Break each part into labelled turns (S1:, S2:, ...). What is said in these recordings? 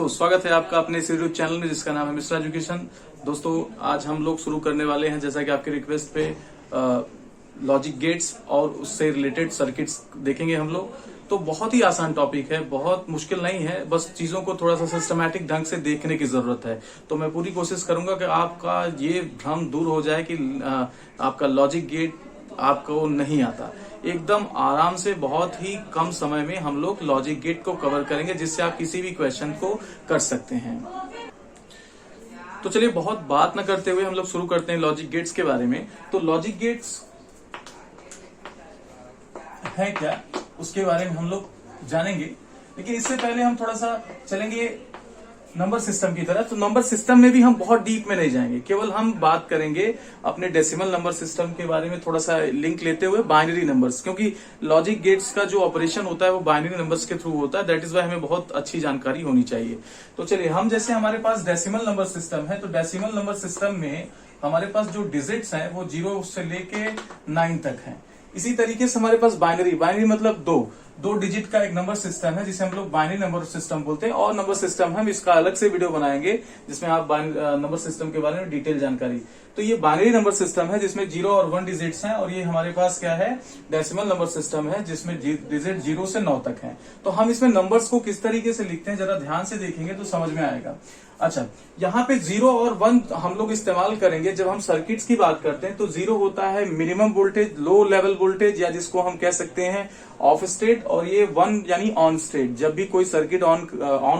S1: दोस्तों, स्वागत है आपका अपने इस यूट्यूब चैनल में जिसका नाम है मिश्रा एजुकेशन। दोस्तों, आज हम लोग शुरू करने वाले हैं जैसा कि आपके रिक्वेस्ट पे लॉजिक गेट्स और उससे रिलेटेड सर्किट्स देखेंगे हम लोग। तो बहुत ही आसान टॉपिक है, बहुत मुश्किल नहीं है, बस चीजों को थोड़ा सा सिस्टमैटिक ढंग से देखने की जरूरत है। तो मैं पूरी कोशिश करूंगा कि आपका ये भ्रम दूर हो जाए कि आपका लॉजिक गेट आपको नहीं आता। एकदम आराम से बहुत ही कम समय में हम लोग लॉजिक गेट को कवर करेंगे जिससे आप किसी भी क्वेश्चन को कर सकते हैं। तो चलिए बहुत बात न करते हुए हम लोग शुरू करते हैं लॉजिक गेट्स के बारे में। तो लॉजिक गेट्स है क्या, उसके बारे में हम लोग जानेंगे, लेकिन इससे पहले हम थोड़ा सा चलेंगे नंबर सिस्टम की तरफ। तो नंबर सिस्टम में भी हम बहुत डीप में नहीं जाएंगे, केवल हम बात करेंगे अपने डेसिमल नंबर सिस्टम के बारे में थोड़ा सा लिंक लेते हुए बाइनरी नंबर्स, क्योंकि लॉजिक गेट्स का जो ऑपरेशन होता है वो बाइनरी नंबर्स के थ्रू होता है। दैट इज वाई हमें बहुत अच्छी जानकारी होनी चाहिए। तो चलिए, हम जैसे हमारे पास डेसिमल नंबर सिस्टम है, तो डेसिमल नंबर सिस्टम में हमारे पास जो डिजिट्स हैं वो 0 से लेके 9 तक हैं। इसी तरीके से हमारे पास बाइनरी मतलब दो डिजिट का एक नंबर सिस्टम है जिसे हम लोग बाइनरी नंबर सिस्टम बोलते हैं। और नंबर सिस्टम हम इसका अलग से वीडियो बनाएंगे जिसमें आप नंबर सिस्टम के बारे में डिटेल जानकारी। तो ये बाइनरी नंबर सिस्टम है जिसमें 0 और 1 डिजिट्स हैं, और ये हमारे पास क्या है, डेसिमल नंबर सिस्टम है जिसमें डिजिट 0 से 9 तक है। तो हम इसमें नंबर्स को किस तरीके से लिखते हैं जरा ध्यान से देखेंगे तो समझ में आएगा। अच्छा, यहाँ पे 0 और 1 हम लोग इस्तेमाल करेंगे जब हम सर्किट्स की बात करते हैं। तो 0 होता है minimum voltage, low level voltage, या जिसको हम कह सकते हैं ऑफ स्टेट, और ये 1 यानी ऑन स्टेट। जब भी कोई सर्किट ऑन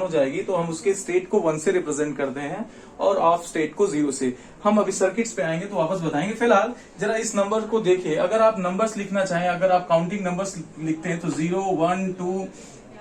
S1: हो जाएगी तो हम उसके स्टेट को 1 से रिप्रेजेंट करते हैं और ऑफ स्टेट को 0 से। हम अभी सर्किट्स पे आएंगे तो वापस बताएंगे। फिलहाल जरा इस नंबर को देखिए, अगर आप नंबर्स लिखना चाहें, अगर आप काउंटिंग नंबर्स लिखते हैं तो 0 1 2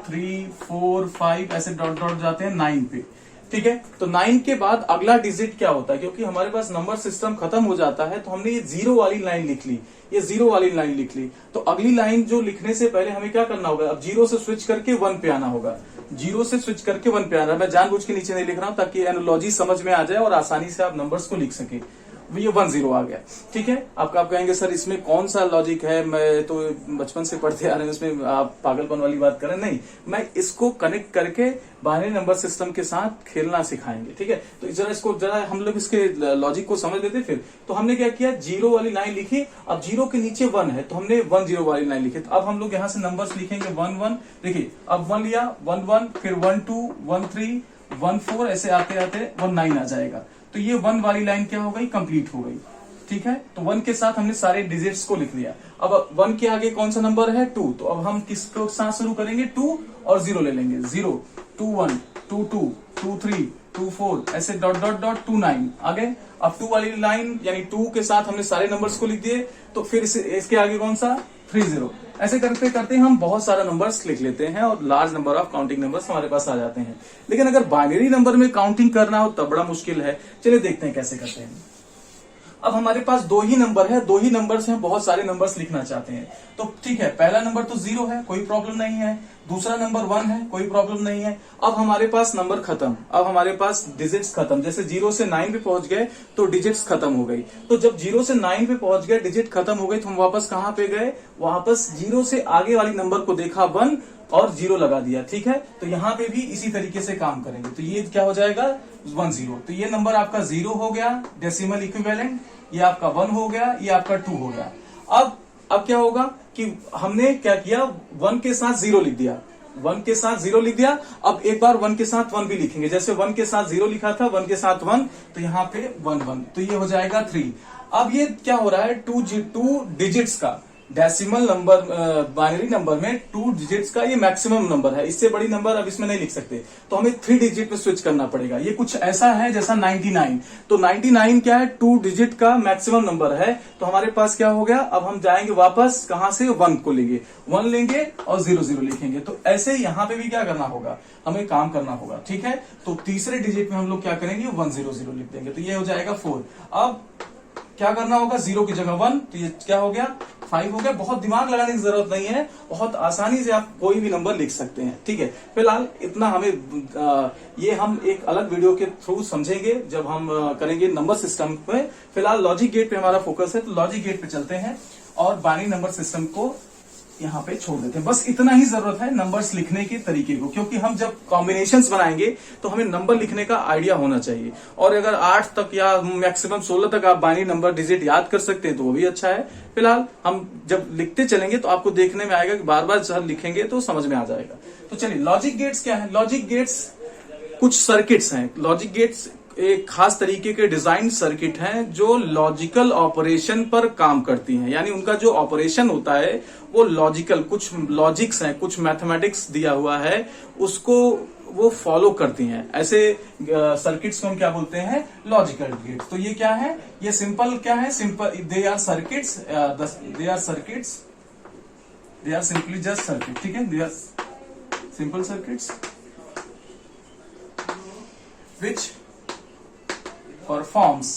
S1: 3 4 5 ऐसे डॉट डॉट जाते हैं 9 पे। ठीक है, तो 9 के बाद अगला डिजिट क्या होता है, क्योंकि हमारे पास नंबर सिस्टम खत्म हो जाता है तो हमने ये 0 वाली लाइन लिख ली, ये 0 वाली लाइन लिख ली। तो अगली लाइन जो लिखने से पहले हमें क्या करना होगा, अब 0 से स्विच करके 1 पे आना होगा। 0 से स्विच करके 1 पे आना है। मैं जानबूझ के नीचे नहीं लिख रहा हूं ताकि एनालॉजी समझ में आ जाए और आसानी से आप नंबर्स को लिख सके। ये 1 0 आ गया। ठीक है, आप कहेंगे सर इसमें कौन सा लॉजिक है, मैं तो बचपन से पढ़ते आ रहे हैं, इसमें आप पागलपन वाली बात करें। नहीं, मैं इसको कनेक्ट करके बाइनरी नंबर सिस्टम के साथ खेलना सिखाएंगे। ठीक है, तो जरा हम लोग इसके लॉजिक को समझ लेते। फिर तो हमने क्या किया, 0 वाली लाइन लिखी। अब 0 के नीचे 1 है तो हमने 1 0 वाली लाइन लिखी। तो अब हम लोग यहाँ से नंबर्स लिखेंगे 1 1। देखिए, अब 1 लिया, 1 1, फिर 1 2 1 3 1 4, ऐसे आते आते 1 9 आ जाएगा। तो ये 1 वाली लाइन क्या हो गई, कंप्लीट हो गई। ठीक है, तो 1 के साथ हमने सारे डिजिट्स को लिख लिया। अब 1 के आगे कौन सा नंबर है, 2। तो अब हम किसको साथ शुरू करेंगे, 2 और 0 ले लेंगे। 0 2 1 2 2 2 3 2 4 ऐसे डॉट डॉट डॉट 2 9 आ गए। अब 2 वाली लाइन यानी 2 के साथ हमने सारे नंबर्स को लिख दिए। तो फिर इसके आगे कौन सा, 3 0। ऐसे करते करते हम बहुत सारा नंबर्स लिख लेते हैं और large number of counting numbers हमारे पास आ जाते हैं। लेकिन अगर बाइनरी नंबर में काउंटिंग करना हो तब बड़ा मुश्किल है। चलिए देखते हैं कैसे करते हैं। अब हमारे पास 2 ही नंबर है, 2 ही नंबर्स हैं, बहुत सारे नंबर्स लिखना चाहते हैं। तो ठीक है, पहला नंबर तो 0 है, कोई प्रॉब्लम नहीं है। दूसरा नंबर 1 है, कोई प्रॉब्लम नहीं है। अब हमारे पास नंबर खत्म, अब हमारे पास डिजिट्स खत्म। जैसे 0 से 9 पे पहुंच गए तो डिजिट्स खत्म हो गई। तो जब 0 से 9 पे पहुंच गए, डिजिट खत्म हो गई, तो हम वापस कहां पे गए, वापस 0 से आगे वाली नंबर को देखा, 1 और 0 लगा दिया। ठीक है, तो यहाँ पे भी इसी तरीके से काम करेंगे। तो ये क्या हो जाएगा, 1 0। तो ये नंबर आपका 0 हो गया, डेसिमल इक्विवेलेंट। ये आपका 1 हो गया, ये आपका 2 हो गया। अब क्या होगा कि हमने क्या किया, 1 के साथ 0 लिख दिया, 1 के साथ 0 लिख दिया। अब एक बार 1 के साथ 1 भी लिखेंगे। जैसे 1 के साथ 0 लिखा था, 1 के साथ 1, तो यहाँ पे 1 1, तो ये हो जाएगा 3। अब ये क्या हो रहा है, 2 डिजिट्स का डेसिमल नंबर, बाइनरी नंबर में 2 डिजिट्स का ये मैक्सिमम नंबर है। इससे बड़ी नंबर अब इसमें नहीं लिख सकते, तो हमें 3 डिजिट में स्विच करना पड़ेगा। ये कुछ ऐसा है जैसा 99। तो 99 क्या है, 2 डिजिट का मैक्सिमम नंबर है। तो हमारे पास क्या हो गया, अब हम जाएंगे वापस कहां से, 1 को लेंगे, 1 लेंगे और 0 0 लिखेंगे। तो ऐसे यहाँ पे भी क्या करना होगा, हमें काम करना होगा। ठीक है, तो तीसरे डिजिट में हम लोग क्या करेंगे, 1 0 0 लिख देंगे। तो ये हो जाएगा 4। अब क्या करना होगा, 0 की जगह 1, तो ये क्या हो गया, 5 हो गया। बहुत दिमाग लगाने की जरूरत नहीं है, बहुत आसानी से आप कोई भी नंबर लिख सकते हैं। ठीक है, फिलहाल इतना हमें ये हम एक अलग वीडियो के थ्रू समझेंगे जब हम करेंगे नंबर सिस्टम पे। फिलहाल लॉजिक गेट पे हमारा फोकस है, तो लॉजिक गेट पे चलते हैं और बाइनरी नंबर सिस्टम को यहाँ पे छोड़ देते हैं। बस इतना ही जरूरत है नंबर्स लिखने के तरीके को, क्योंकि हम जब कॉम्बिनेशंस बनाएंगे तो हमें नंबर लिखने का आइडिया होना चाहिए। और अगर 8 तक या मैक्सिमम 16 तक आप बाइनरी नंबर डिजिट याद कर सकते हैं तो वो भी अच्छा है। फिलहाल हम जब लिखते चलेंगे तो आपको देखने में आएगा कि बार बार जब लिखेंगे तो समझ में आ जाएगा। तो चलिए, लॉजिक गेट्स क्या है? लॉजिक गेट्स कुछ सर्किट्स हैं। लॉजिक गेट्स एक खास तरीके के डिजाइन सर्किट हैं जो लॉजिकल ऑपरेशन पर काम करती हैं, यानी उनका जो ऑपरेशन होता है वो लॉजिकल, कुछ लॉजिक्स हैं, कुछ मैथमेटिक्स दिया हुआ है, उसको वो फॉलो करती हैं। ऐसे सर्किट्स को हम क्या बोलते हैं? Logical gates. तो ये क्या है? ये सिंपल क्या है? Simple, they are circuits, they are simply just circuit. ठीक है, they are simple circuits which performs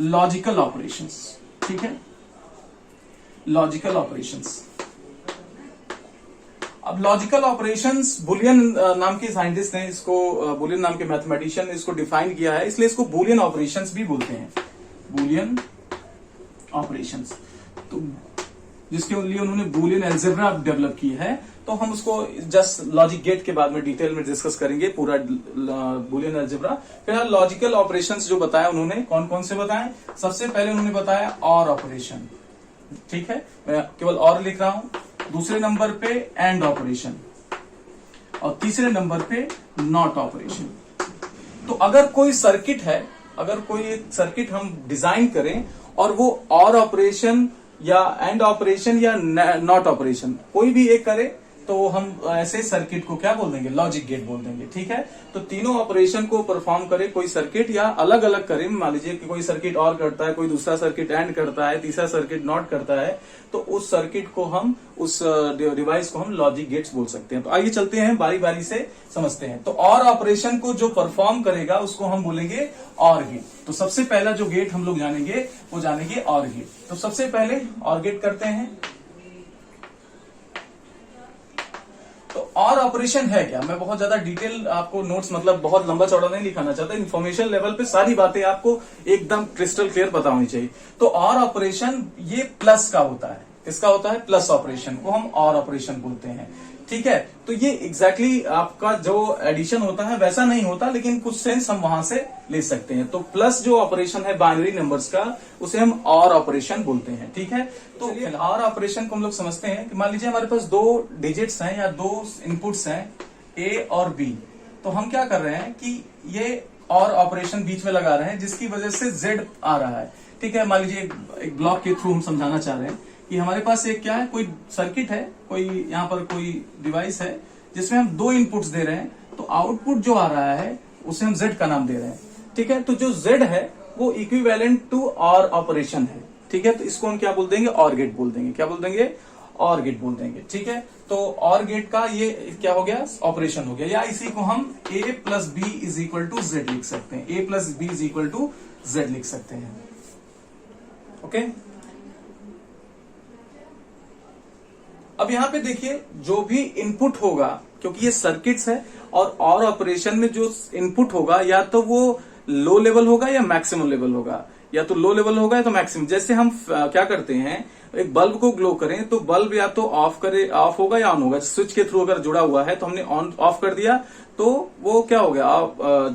S1: logical operations। ठीक है, लॉजिकल ऑपरेशंस। अब लॉजिकल ऑपरेशंस, बुलियन नाम के साइंटिस्ट ने इसको, बुलियन नाम के मैथमेटिशियन ने इसको डिफाइन किया है, इसलिए इसको बुलियन ऑपरेशंस भी बोलते हैं। बुलियन ऑपरेशंस, तो जिसके लिए उन्होंने बुलियन अलजेब्रा डेवलप की है। तो हम उसको जस्ट लॉजिक गेट के बाद में डिटेल में डिस्कस करेंगे पूरा बुलियन अलजेब्रा। फिलहाल लॉजिकल ऑपरेशंस जो बताया उन्होंने, कौन कौन से बताए? सबसे पहले उन्होंने बताया और ऑपरेशन। ठीक है, मैं केवल और लिख रहा हूं। दूसरे नंबर पे एंड ऑपरेशन, और तीसरे नंबर पे नॉट ऑपरेशन। तो अगर कोई सर्किट है, अगर कोई सर्किट हम डिजाइन करें और वो और ऑपरेशन या एंड ऑपरेशन या नॉट ऑपरेशन कोई भी एक करे, तो हम ऐसे सर्किट को क्या बोल देंगे? लॉजिक गेट बोल देंगे। ठीक है, तो तीनों ऑपरेशन को परफॉर्म करे कोई सर्किट, या अलग अलग करे। मान लीजिए कि कोई सर्किट और करता है, कोई दूसरा सर्किट एंड करता है, तीसरा सर्किट नॉट करता है, तो उस सर्किट को हम, उस डिवाइस को हम लॉजिक गेट्स बोल सकते हैं। तो आइए चलते हैं, बारी बारी से समझते हैं। तो और ऑपरेशन को जो परफॉर्म करेगा उसको हम बोलेंगे और गेट। तो सबसे पहला जो गेट हम लोग जानेंगे वो जानेंगे और गेट। तो सबसे पहले और गेट करते हैं। तो और ऑपरेशन है क्या? मैं बहुत ज्यादा डिटेल आपको नोट्स, मतलब बहुत लंबा चौड़ा नहीं लिखाना चाहता। इन्फॉर्मेशन लेवल पे सारी बातें आपको एकदम क्रिस्टल क्लियर पता होनी चाहिए। तो और ऑपरेशन ये प्लस का होता है। इसका होता है प्लस ऑपरेशन को हम और ऑपरेशन बोलते हैं। ठीक है, तो ये एग्जैक्टली आपका जो एडिशन होता है वैसा नहीं होता, लेकिन कुछ सेंस हम वहां से ले सकते हैं। तो प्लस जो ऑपरेशन है बाइनरी नंबर्स का, उसे हम और ऑपरेशन बोलते हैं। ठीक है, तो और ऑपरेशन को हम लोग समझते हैं कि मान लीजिए हमारे पास दो डिजिट्स हैं या दो इनपुट्स हैं, ए और बी। तो हम क्या कर रहे हैं कि ये और ऑपरेशन बीच में लगा रहे हैं, जिसकी वजह से जेड आ रहा है। ठीक है, मान लीजिए एक ब्लॉक के थ्रू हम समझाना चाह रहे हैं कि हमारे पास एक क्या है, कोई सर्किट है, कोई यहाँ पर कोई डिवाइस है जिसमें हम दो इनपुट्स दे रहे हैं। तो आउटपुट जो आ रहा है उसे हम जेड का नाम दे रहे हैं। ठीक है, तो जो जेड है वो इक्विवेलेंट टू और ऑपरेशन है। ठीक है, तो इसको हम क्या बोल देंगे? और गेट बोल देंगे। क्या बोल देंगे? और गेट बोल देंगे। ठीक है, तो और गेट का ये क्या हो गया? ऑपरेशन हो गया। या इसी को हम A plus B is equal to Z लिख सकते हैं। A plus B is equal to Z लिख सकते हैं। ओके, अब यहां पे देखिए, जो भी इनपुट होगा, क्योंकि ये सर्किट्स है, और ऑपरेशन में जो इनपुट होगा या तो वो लो लेवल होगा या मैक्सिमम लेवल होगा, या तो लो लेवल होगा या तो मैक्सिमम। जैसे हम क्या करते हैं, एक बल्ब को ग्लो करें तो बल्ब या तो ऑफ होगा या ऑन होगा। स्विच के थ्रू अगर जुड़ा हुआ है तो हमने ऑन ऑफ कर दिया तो वो क्या हो गया?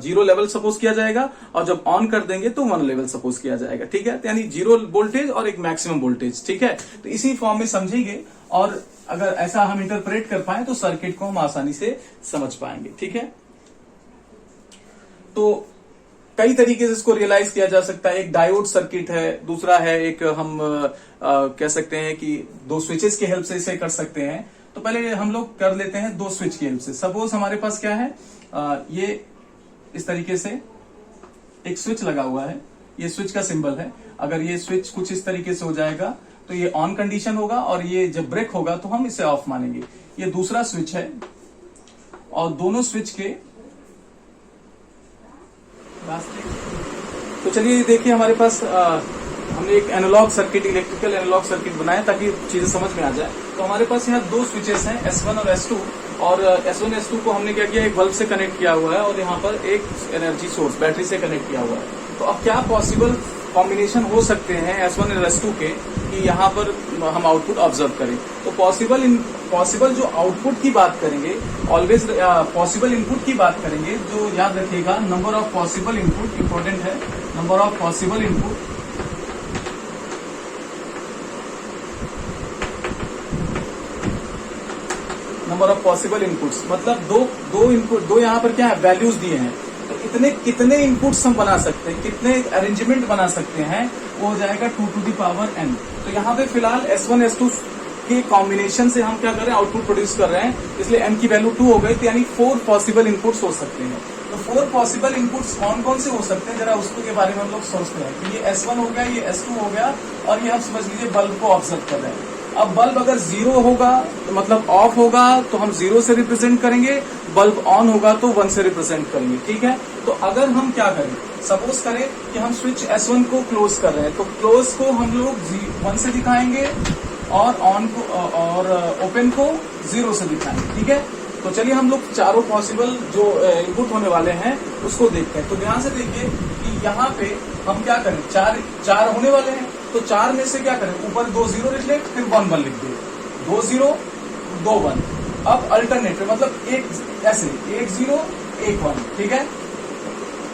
S1: 0 लेवल सपोज किया जाएगा, और जब ऑन कर देंगे तो 1 लेवल सपोज किया जाएगा। ठीक है, तो यानी 0 वोल्टेज और एक मैक्सिमम वोल्टेज। ठीक है, तो इसी फॉर्म में समझेंगे, और अगर ऐसा हम इंटरप्रेट कर पाए तो सर्किट को हम आसानी से समझ पाएंगे। ठीक है, तो कई तरीके से इसको रियलाइज किया जा सकता है। एक डायोड सर्किट है, दूसरा है एक हम कह सकते हैं कि दो स्विचेस की हेल्प से इसे कर सकते हैं। तो पहले हम लोग कर लेते हैं दो स्विच की हेल्प से। सपोज हमारे पास क्या है, ये इस तरीके से एक स्विच लगा हुआ है, ये स्विच का सिंबल है। अगर ये स्विच कुछ इस तरीके से हो जाएगा तो ये ऑन कंडीशन होगा, और ये जब ब्रेक होगा तो हम इसे ऑफ मानेंगे। ये दूसरा स्विच है, और दोनों स्विच के तो चलिए देखिए, हमारे पास हमने एक analog circuit, electrical analog circuit बनाया ताकि चीजें समझ में आ जाए। तो हमारे पास यहाँ दो स्विचेस हैं, S1 और S2, और S1 S2 को हमने क्या किया, एक बल्ब से कनेक्ट किया हुआ है, और यहाँ पर एक एनर्जी सोर्स बैटरी से कनेक्ट किया हुआ है। तो अब क्या पॉसिबल कॉम्बिनेशन हो सकते हैं S1 और S2 के कि यहाँ पर हम आउटपुट ऑब्जर्व करें। तो पॉसिबल जो आउटपुट की बात करेंगे, ऑलवेज पॉसिबल इनपुट की बात करेंगे, जो याद रखिएगा number of possible input important है। Number of possible input, number of possible inputs मतलब दो इनपुट, दो यहाँ पर क्या है वैल्यूज दिए हैं, तो इतने कितने इनपुट्स हम बना सकते हैं, कितने अरेंजमेंट बना सकते हैं, वो हो जाएगा 2 to the power n। तो यहाँ पे फिलहाल S1 S2 के कॉम्बिनेशन से हम क्या कर रहे हैं, आउटपुट प्रोड्यूस कर रहे हैं, इसलिए n की वैल्यू 2 हो गई, तो यानी 4 पॉसिबल इनपुट्स हो सकते हैं। तो 4 पॉसिबल इनपुट्स कौन कौन से हो सकते हैं, जरा उसके बारे में हम लोग सोचते हैं। तो ये S1 हो गया, ये S2 हो गया, और ये आप समझ लीजिए बल्ब को ऑब्जर्व कर रहे हैं। अब बल्ब अगर 0 होगा तो मतलब ऑफ होगा तो हम 0 से रिप्रेजेंट करेंगे, बल्ब ऑन होगा तो 1 से रिप्रेजेंट करेंगे, ठीक है। तो अगर हम क्या करें, सपोज करें कि हम स्विच S1 को क्लोज कर रहे हैं, तो क्लोज को हम लोग 1 से दिखाएंगे और ऑन को और ओपन को 0 से दिखाएंगे, ठीक है। तो चलिए हम लोग चारों पॉसिबल जो इनपुट होने वाले हैं उसको देखते हैं। तो ध्यान से देखिए कि यहाँ पे हम क्या करें, चार होने वाले हैं, तो 4 में से क्या करें, ऊपर 2 0 लिख ले, फिर 1 1 लिख दे, 2 0 2 1। अब अल्टरनेट मतलब एक ऐसे 1 0 1 1, ठीक है।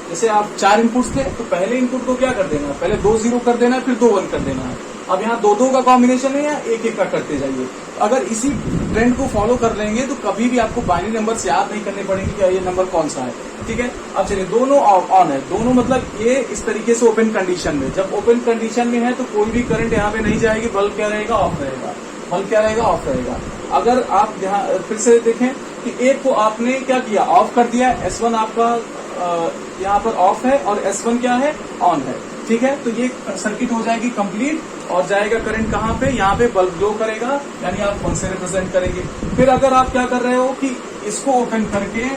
S1: जैसे आप 4 इनपुट्स थे तो पहले इनपुट को क्या कर देना है, पहले 2 0 कर देना है, फिर 2 1 कर देना है। अब यहाँ 2 2 का कॉम्बिनेशन है या 1 1 का करते जाइए। अगर इसी ट्रेंड को फॉलो कर लेंगे तो कभी भी आपको बाइनरी नंबर्स याद नहीं करने पड़ेंगे कि ये नंबर कौन सा है, ठीक है। अब चलिए दोनों ऑन है, दोनों मतलब ये इस तरीके से ओपन कंडीशन में, जब ओपन कंडीशन में है तो कोई भी करंट यहाँ पे नहीं जाएगी, बल्ब क्या रहेगा, ऑफ रहेगा, बल्ब क्या रहेगा, ऑफ रहेगा। अगर आप यहाँ फिर से देखें कि एक को आपने क्या किया, ऑफ कर दिया, S1 आपका यहाँ पर ऑफ है और S1 क्या है, ऑन है, ठीक है। तो ये सर्किट हो जाएगी कंप्लीट और जाएगा करंट कहाँ पे, यहाँ पे बल्ब ग्लो करेगा, यानी आप 1 से रिप्रेजेंट करेंगे। फिर अगर आप क्या कर रहे हो कि इसको ओपन करके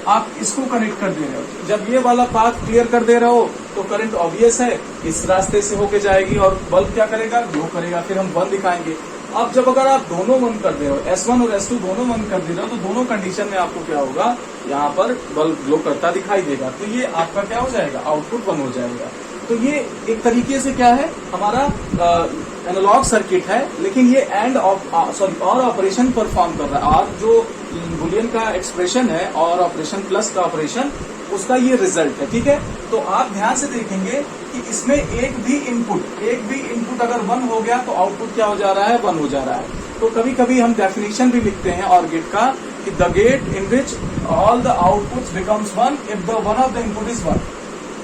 S1: आप इसको कनेक्ट कर दे रहे हो, जब ये वाला पाथ क्लियर कर दे रहे हो तो करंट ऑब्वियस है इस रास्ते से होके जाएगी और बल्ब क्या करेगा, ग्लो करेगा, फिर हम 1 दिखाएंगे। अब जब अगर आप दोनों 1 कर दे रहे हो, S1 और S2 दोनों 1 कर दे रहे हो, तो दोनों कंडीशन में आपको क्या होगा, यहाँ पर बल्ब ग्लो करता दिखाई देगा। तो ये आपका क्या हो जाएगा, आउटपुट 1 हो जाएगा। तो ये एक तरीके से क्या है, हमारा एनालॉग सर्किट है, लेकिन ये और ऑपरेशन परफॉर्म कर रहा है। और जो बुलियन का एक्सप्रेशन है और ऑपरेशन प्लस का ऑपरेशन, उसका ये रिजल्ट है, ठीक है। तो आप ध्यान से देखेंगे कि इसमें एक भी इनपुट अगर 1 हो गया तो आउटपुट क्या हो जा रहा है, 1 हो जा रहा है। तो कभी कभी हम डेफिनेशन भी लिखते हैं और गेट का कि the get in which all the outputs becomes 1 if the one of the input is 1,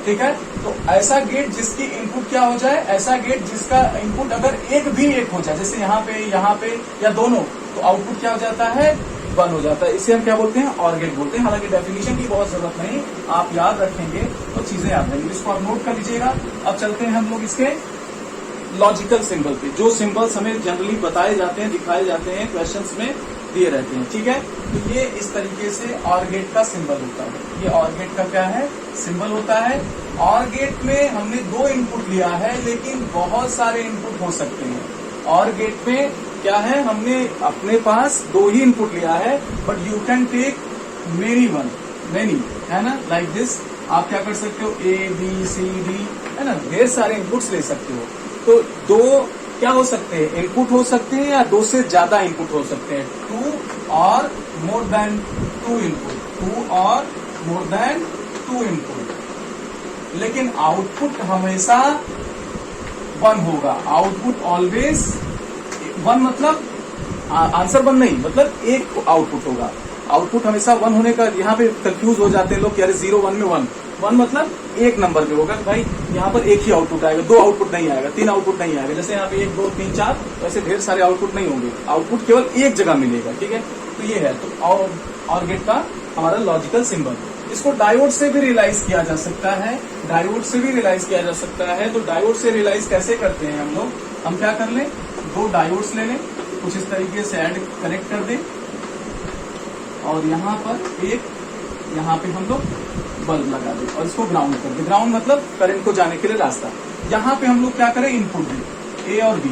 S1: ठीक है। तो ऐसा गेट जिसकी इनपुट क्या हो जाए, ऐसा गेट जिसका इनपुट अगर एक भी एक हो जाए, जैसे यहाँ पे या दोनों, तो आउटपुट क्या हो जाता है, 1 हो जाता है। इसे हम क्या बोलते हैं, और गेट बोलते हैं। हालांकि डेफिनेशन की बहुत जरूरत नहीं, आप याद रखेंगे तो चीजें याद रहेंगी, इसको आप नोट कर लीजिएगा। अब चलते हैं हम लोग इसके लॉजिकल सिंबल पे, जो सिंबल्स हमें जनरली बताए जाते हैं, दिखाए जाते हैं, क्वेश्चंस में दिए रहते हैं, ठीक है। तो ये इस तरीके से और गेट का सिंबल होता है। ये और गेट का क्या है, सिंबल होता है। और गेट में हमने 2 इनपुट लिया है, लेकिन बहुत सारे इनपुट हो सकते हैं। और गेट में क्या है, हमने अपने पास 2 ही इनपुट लिया है, but you can take many, है ना, लाइक दिस। आप क्या कर सकते हो, ABCD, है ना, ढेर सारे इनपुट्स ले सकते हो। तो 2 क्या हो सकते हैं, इनपुट हो सकते हैं, या 2 से ज्यादा इनपुट हो सकते हैं, 2 और मोर देन 2 इनपुट, 2 और मोर देन 2 इनपुट। लेकिन आउटपुट हमेशा 1 होगा, आउटपुट ऑलवेज 1, मतलब आंसर 1 नहीं, मतलब एक आउटपुट होगा। आउटपुट हमेशा 1 होने का, यहाँ पे कंफ्यूज हो जाते हैं लोग कि अरे 0 1 में 1 मतलब एक नंबर पे होगा, भाई यहाँ पर एक ही आउटपुट आएगा, 2 आउटपुट नहीं आएगा, 3 आउटपुट नहीं आएगा। जैसे यहाँ पे 1 2 3 4 वैसे ढेर सारे आउटपुट नहीं होंगे, आउटपुट केवल एक जगह मिलेगा, ठीक है। तो ये है तो और गेट का हमारा लॉजिकल सिंबल। इसको डायोड से भी रियलाइज किया जा सकता है, तो डायोड से रियलाइज कैसे करते हैं हम लोग, हम क्या कर लें, 2 डायोड्स ले लें, कुछ इस तरीके से कनेक्ट कर दें, और यहाँ पे हम लोग बल्ब लगा दें और इसको ग्राउंड कर दें। ग्राउंड मतलब करंट को जाने के लिए रास्ता। यहाँ पे हम लोग क्या करें, इनपुट दें A और B,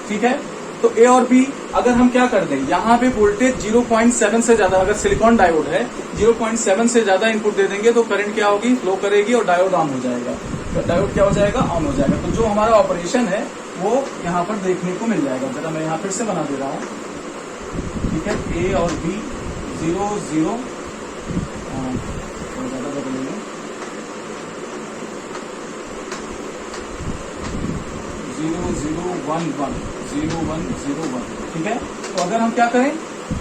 S1: ठीक है। तो ए और बी अगर हम क्या कर दें, यहाँ पे वोल्टेज 0.7 से ज्यादा, अगर सिलिकॉन डायोड है 0.7 से ज्यादा इनपुट दे देंगे तो करंट क्या होगी, फ्लो करेगी और डायोड ऑन हो जाएगा। तो डायोड क्या हो जाएगा, ऑन हो जाएगा। तो जो हमारा ऑपरेशन है वो यहाँ पर देखने को मिल जाएगा। जरा मैं यहाँ फिर से बना दे रहा हूँ, ठीक है। ए और बी 0 0 ज्यादा बदलेंगे 0 0 1 1 0 1 0 1, ठीक है। तो अगर हम क्या करें,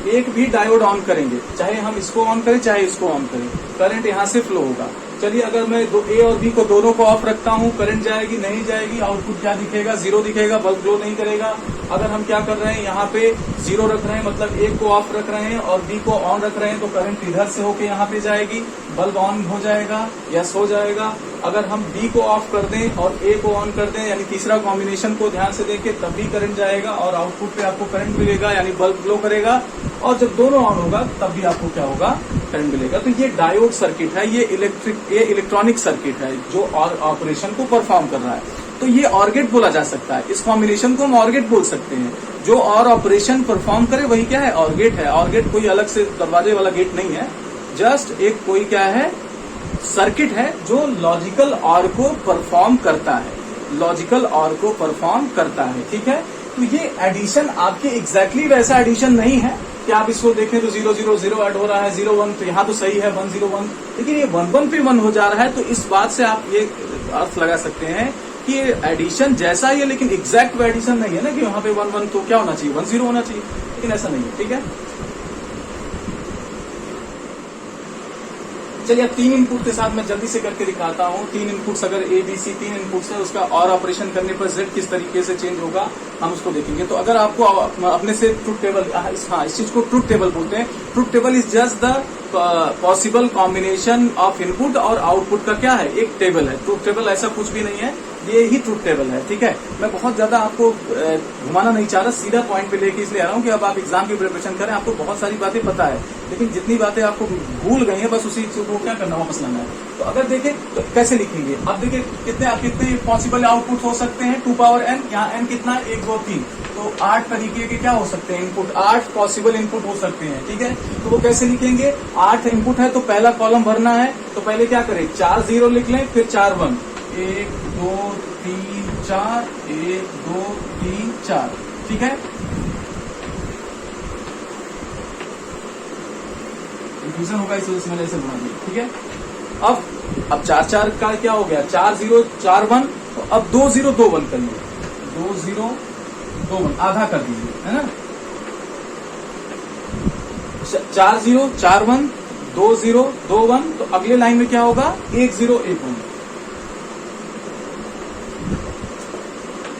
S1: एक भी डायोड ऑन करेंगे, चाहे हम इसको ऑन करें चाहे इसको ऑन करें, करंट यहाँ से फ्लो होगा। चलिए अगर मैं ए और बी को दोनों को ऑफ रखता हूँ, करंट जाएगी नहीं जाएगी, आउटपुट क्या दिखेगा, 0 दिखेगा, बल्ब ग्लो नहीं करेगा। अगर हम क्या कर रहे हैं, यहाँ पे 0 रख रहे हैं, मतलब ए को ऑफ रख रहे हैं और बी को ऑन रख रहे हैं, तो करंट इधर से होके यहाँ पे जाएगी, बल्ब ऑन हो जाएगा, यस हो जाएगा। अगर हम बी को ऑफ कर दें और ए को ऑन कर दें, यानी तीसरा कॉम्बिनेशन को ध्यान से देखें, तब भी करंट जाएगा और आउटपुट पे आपको करंट मिलेगा, यानी बल्ब ग्लो करेगा। और जब दोनों ऑन होगा तब भी आपको क्या होगा, करंट मिलेगा। तो ये डायोड सर्किट है, ये इलेक्ट्रॉनिक सर्किट है जो ऑपरेशन को परफॉर्म कर रहा है। तो ये ऑर गेट बोला जा सकता है, इस कॉम्बिनेशन को हम ऑर गेट बोल सकते हैं। जो और ऑपरेशन परफॉर्म करे वही क्या है, ऑर गेट है। ऑर गेट कोई अलग से दरवाजे वाला गेट नहीं है, जस्ट एक कोई क्या है, सर्किट है जो लॉजिकल ऑर को परफॉर्म करता है, लॉजिकल ऑर को परफॉर्म करता है, ठीक है। तो ये एडिशन आपके एग्जैक्टली वैसा एडिशन नहीं है कि आप इसको देखें तो 0 0 0 ऐड हो रहा है, 0 1 तो यहाँ तो सही है 1 0 1, लेकिन ये 1 1 पे 1 हो जा रहा है। तो इस बात से आप ये अर्थ लगा सकते हैं कि ये एडिशन जैसा ही है, लेकिन एग्जैक्ट एडिशन नहीं है ना, कि वहां पे 1 1 तो क्या होना चाहिए, 1 0 होना चाहिए, लेकिन ऐसा नहीं है, ठीक है। चलिए अब 3 इनपुट के साथ मैं जल्दी से करके दिखाता हूँ। 3 इनपुट्स, अगर ए बी सी 3 इनपुट्स है, उसका और ऑपरेशन करने पर जेड किस तरीके से चेंज होगा हम उसको देखेंगे। तो अगर आपको अपने से ट्रुथ टेबल, हाँ इस चीज को ट्रुथ टेबल बोलते हैं। Truth table is just the possible combination of input और आउटपुट का क्या है, एक टेबल है। ट्रुथ टेबल ऐसा कुछ भी नहीं है, ये ही ट्रुथ टेबल है, ठीक है। मैं बहुत ज्यादा आपको घुमाना नहीं चाह रहा, सीधा पॉइंट पे लेके इसलिए आ रहा हूँ कि अब आप एग्जाम की प्रिपरेशन करें, आपको बहुत सारी बातें पता है, लेकिन जितनी बातें आपको भूल गई हैं बस उसी को क्या करना, वापस लाना है। तो अगर देखें तो कैसे लिखेंगे, अब देखिए कितने पॉसिबल आउटपुट हो सकते हैं, 2 पावर n, यहाँ n कितना, 1 2 3, तो 8 तरीके के क्या हो सकते हैं इनपुट, 8 पॉसिबल इनपुट हो सकते हैं, ठीक है। तो वो कैसे लिखेंगे, 8 इनपुट है तो पहला कॉलम भरना है, तो पहले क्या करें, 4 0 लिख लें, फिर 4 1, 1 2 3 4, 1 2 3 4, ठीक है। कंफ्यूजन होगा इस वजह से मैंने ऐसे बना दिया, ठीक है। अब 4 4 का क्या हो गया, 4 0 4 1, तो अब 2 0 2 1 करिए, 2 0 2 1 आधा कर दीजिए, है ना। 4 0 4 1 2 0 2 1, तो अगले लाइन में क्या होगा, 1 0 1 1,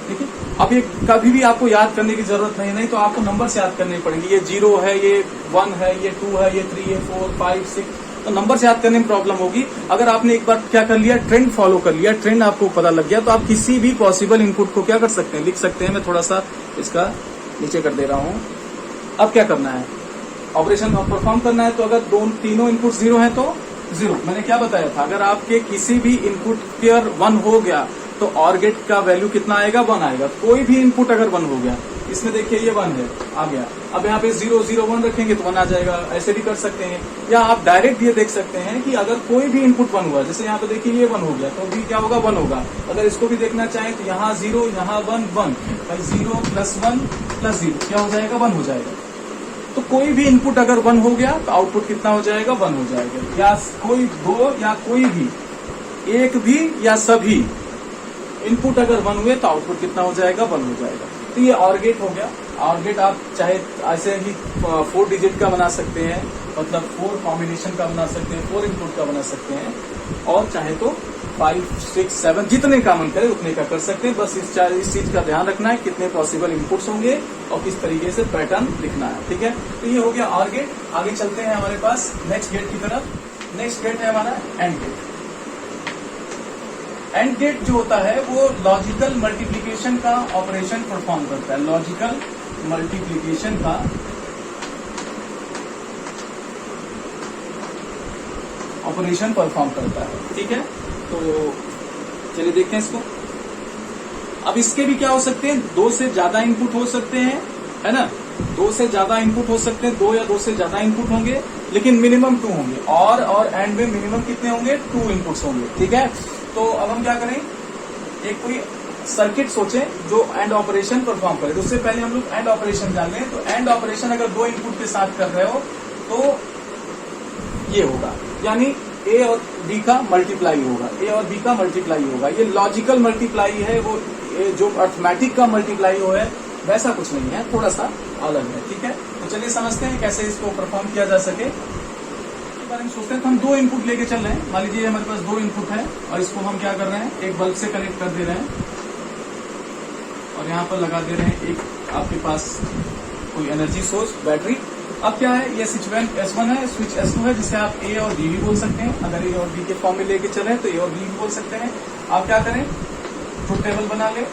S1: ठीक है। अब ये कभी भी आपको याद करने की जरूरत नहीं तो आपको नंबर से याद करने पड़ेंगे। ये 0 है, ये 1 है, ये 2 है, ये 3 है, 4 5 6, तो नंबर से याद करने में प्रॉब्लम होगी। अगर आपने एक बार क्या कर लिया, ट्रेंड फॉलो कर लिया, ट्रेंड आपको पता लग गया, तो आप किसी भी पॉसिबल इनपुट को क्या कर सकते हैं, लिख सकते हैं। मैं थोड़ा सा इसका नीचे कर दे रहा हूं। अब क्या करना है, ऑपरेशन परफॉर्म करना है। तो अगर तीनों इनपुट 0 है तो 0, मैंने क्या बताया था, अगर आपके किसी भी इनपुट पेयर 1 हो गया तो ऑर गेट का वैल्यू कितना आएगा, 1 आएगा। कोई भी इनपुट अगर 1 हो गया, इसमें देखिए ये 1 है, आ गया। अब यहाँ पे 0 0 1 रखेंगे तो 1 आ जाएगा। ऐसे भी कर सकते हैं, या आप डायरेक्ट ये देख सकते हैं कि अगर कोई भी इनपुट 1 हुआ, जैसे यहाँ पे देखिए ये 1 हो गया, तो भी क्या होगा, 1 होगा। अगर इसको भी देखना चाहें तो यहाँ 0 यहाँ 1 1, 0 प्लस 1 प्लस 0 क्या हो जाएगा, 1 हो जाएगा। तो कोई भी इनपुट अगर 1 हो गया तो आउटपुट कितना हो जाएगा, 1 हो जाएगा। या कोई 2 या कोई भी, एक भी या सभी इनपुट अगर 1 हुए तो आउटपुट कितना हो जाएगा, 1 हो जाएगा। तो ये ऑर गेट हो गया। ऑर गेट आप चाहे ऐसे ही 4 डिजिट का बना सकते हैं, मतलब 4 कॉम्बिनेशन का बना सकते हैं, 4 इनपुट का बना सकते हैं, और चाहे तो 5 6 7 जितने का मन करे उतने का कर सकते हैं। बस इस चीज का ध्यान रखना है कितने पॉसिबल इनपुट्स होंगे और किस तरीके से पैटर्न लिखना है, ठीक है। तो ये हो गया ऑर गेट। आगे चलते हैं हमारे पास नेक्स्ट गेट की तरफ। नेक्स्ट गेट है हमारा एंड गेट। एंड गेट जो होता है वो लॉजिकल मल्टीप्लिकेशन का ऑपरेशन परफॉर्म करता है, लॉजिकल मल्टीप्लिकेशन का ऑपरेशन परफॉर्म करता है, ठीक है। तो चलिए देखते हैं इसको। अब इसके भी क्या हो सकते हैं, 2 से ज्यादा इनपुट हो सकते हैं, है ना, 2 से ज्यादा इनपुट हो सकते हैं, 2 या 2 से ज्यादा इनपुट होंगे, लेकिन मिनिमम 2 होंगे। और एंड में मिनिमम कितने होंगे, 2 इनपुट्स होंगे, ठीक है। तो अब हम क्या करें, एक कोई सर्किट सोचें जो एंड ऑपरेशन परफॉर्म करे। तो उससे पहले हम लोग एंड ऑपरेशन जान लें। तो एंड ऑपरेशन अगर 2 इनपुट के साथ कर रहे हो तो ये होगा, यानी ए और बी का मल्टीप्लाई होगा, ए और बी का मल्टीप्लाई होगा। ये लॉजिकल मल्टीप्लाई है, वो जो अर्थमेटिक का मल्टीप्लाई हो है वैसा कुछ नहीं है, थोड़ा सा अलग है, ठीक है। तो चलिए समझते हैं कैसे इसको परफॉर्म किया जा सके। बारे में सोचते हैं तो हम 2 इनपुट लेके चल रहे हैं। मान लीजिए हमारे पास 2 इनपुट है और इसको हम क्या कर रहे हैं, एक बल्ब से कनेक्ट कर दे रहे हैं और यहाँ पर लगा दे रहे हैं एक आपके पास कोई एनर्जी सोर्स, बैटरी। अब क्या है, ये स्विच S1 है, स्विच S2 है, जिसे आप ए और बी भी बोल सकते हैं। अगर ए और बी के फॉर्म में लेके चले तो ए और बी भी बोल सकते हैं। आप क्या करें, ट्रुथ टेबल बना ले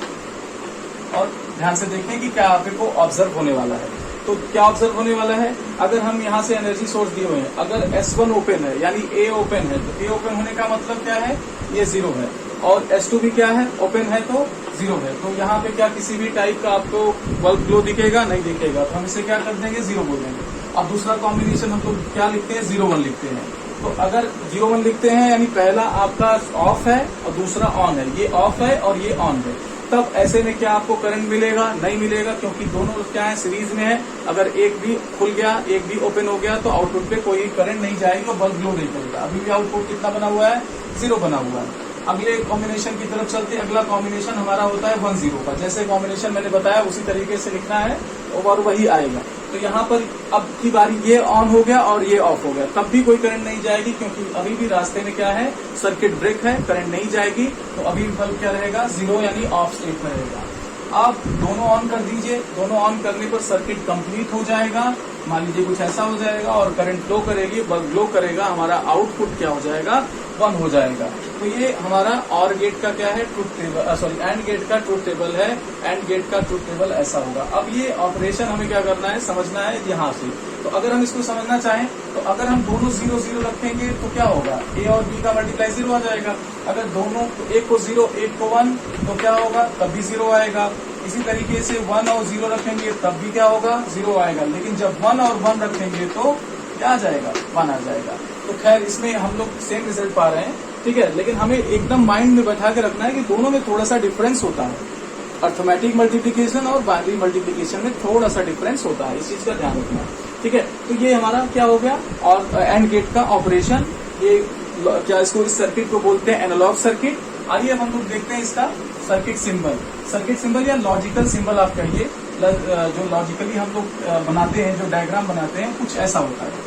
S1: और ध्यान से देखें कि क्या आपको ऑब्जर्व होने वाला है। तो क्या ऑब्जर्व होने वाला है, अगर हम यहाँ से एनर्जी सोर्स दिए हुए हैं, अगर S1 ओपन है यानी ए ओपन है, तो ए ओपन होने का मतलब क्या है, ये 0 है, और S2 भी क्या है, ओपन है तो 0 है। तो यहाँ पे क्या किसी भी टाइप का आपको बल्ब ग्लो दिखेगा, नहीं दिखेगा, तो हम इसे क्या कर देंगे, 0 बोल देंगे। अब दूसरा कॉम्बिनेशन हम लोग क्या लिखते हैं, 0-1 लिखते हैं। तो अगर 0-1 लिखते हैं यानी पहला आपका ऑफ है और दूसरा ऑन है, ये ऑफ है और ये ऑन है, तब ऐसे में क्या आपको करंट मिलेगा, नहीं मिलेगा, क्योंकि दोनों क्या है, सीरीज में है। अगर एक भी खुल गया, एक भी ओपन हो गया, तो आउटपुट पे कोई करंट नहीं जाएगी और बल्ब ग्लो नहीं करेगा। अभी भी आउटपुट कितना बना हुआ है, 0 बना हुआ है। अगले कॉम्बिनेशन की तरफ चलते हैं। अगला कॉम्बिनेशन हमारा होता है 1-0 का। जैसे कॉम्बिनेशन मैंने बताया उसी तरीके से लिखना है और वही आएगा। तो यहाँ पर अब की बारी ये ऑन हो गया और ये ऑफ हो गया, तब भी कोई करंट नहीं जाएगी, क्योंकि अभी भी रास्ते में क्या है, सर्किट ब्रेक है, करंट नहीं जाएगी। तो अभी बल्ब क्या रहेगा, 0 यानी ऑफ स्टेट में रहेगा। आप दोनों ऑन कर दीजिए, दोनों ऑन करने पर सर्किट कंप्लीट हो जाएगा। मान लीजिए कुछ ऐसा हो जाएगा और करंट फ्लो करेगी, बल्ब ग्लो करेगा, हमारा आउटपुट क्या हो जाएगा, 1 हो जाएगा। तो ये हमारा और गेट का क्या है, truth table, sorry and gate का ट्रुथ टेबल है। एंड गेट का ट्रुथ टेबल ऐसा होगा। अब ये ऑपरेशन हमें क्या करना है, समझना है यहाँ से। तो अगर हम इसको समझना चाहें तो अगर हम दोनों 0-0 रखेंगे तो क्या होगा, ए और बी का मल्टीप्लाई 0 आ जाएगा। अगर दोनों एक को 0 एक को 1 तो क्या होगा, तब भी 0 आएगा। इसी तरीके से 1 और 0 रखेंगे तब भी क्या होगा, 0 आएगा। लेकिन जब 1 और 1 रखेंगे तो क्या आ जाएगा, 1 आ जाएगा। तो खैर इसमें हम लोग सेम रिजल्ट पा रहे हैं, ठीक है। लेकिन हमें एकदम माइंड में बैठा के रखना है कि दोनों में थोड़ा सा डिफरेंस होता है। अर्थमेटिक मल्टीप्लिकेशन और बाइनरी मल्टीप्लिकेशन में थोड़ा सा डिफरेंस होता है, इस चीज का ध्यान रखना है, ठीक है। तो ये हमारा क्या हो गया, और एंड गेट का ऑपरेशन। ये क्या इसको, इस सर्किट को बोलते हैं एनालॉग सर्किट। आइए अब हम लोग देखते हैं इसका सर्किट सिंबल। सर्किट सिंबल या लॉजिकल सिंबल आप कहिए, जो लॉजिकली हम लोग बनाते हैं, जो डायग्राम बनाते हैं, कुछ ऐसा होता है।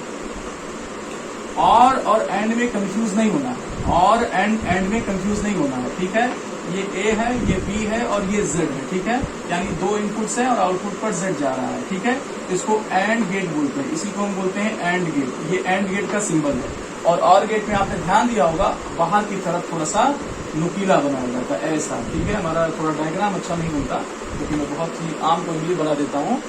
S1: और एंड में कंफ्यूज नहीं होना है, और एंड में कंफ्यूज नहीं होना है, ठीक है। ये ए है, ये बी है और ये जेड है, ठीक है। यानी 2 इनपुट्स है और आउटपुट पर जेड जा रहा है, ठीक है। इसको एंड गेट बोलते हैं, इसी को हम बोलते हैं एंड गेट। ये एंड गेट का सिंबल है। और गेट में आपने ध्यान दिया होगा, बाहर की तरफ थोड़ा सा नुकीला बनाया जाता है, ऐसा, ठीक है। हमारा थोड़ा डायग्राम अच्छा नहीं बनता, क्योंकि मैं बहुत ही आम को इंग्लिश बना देता हूँ,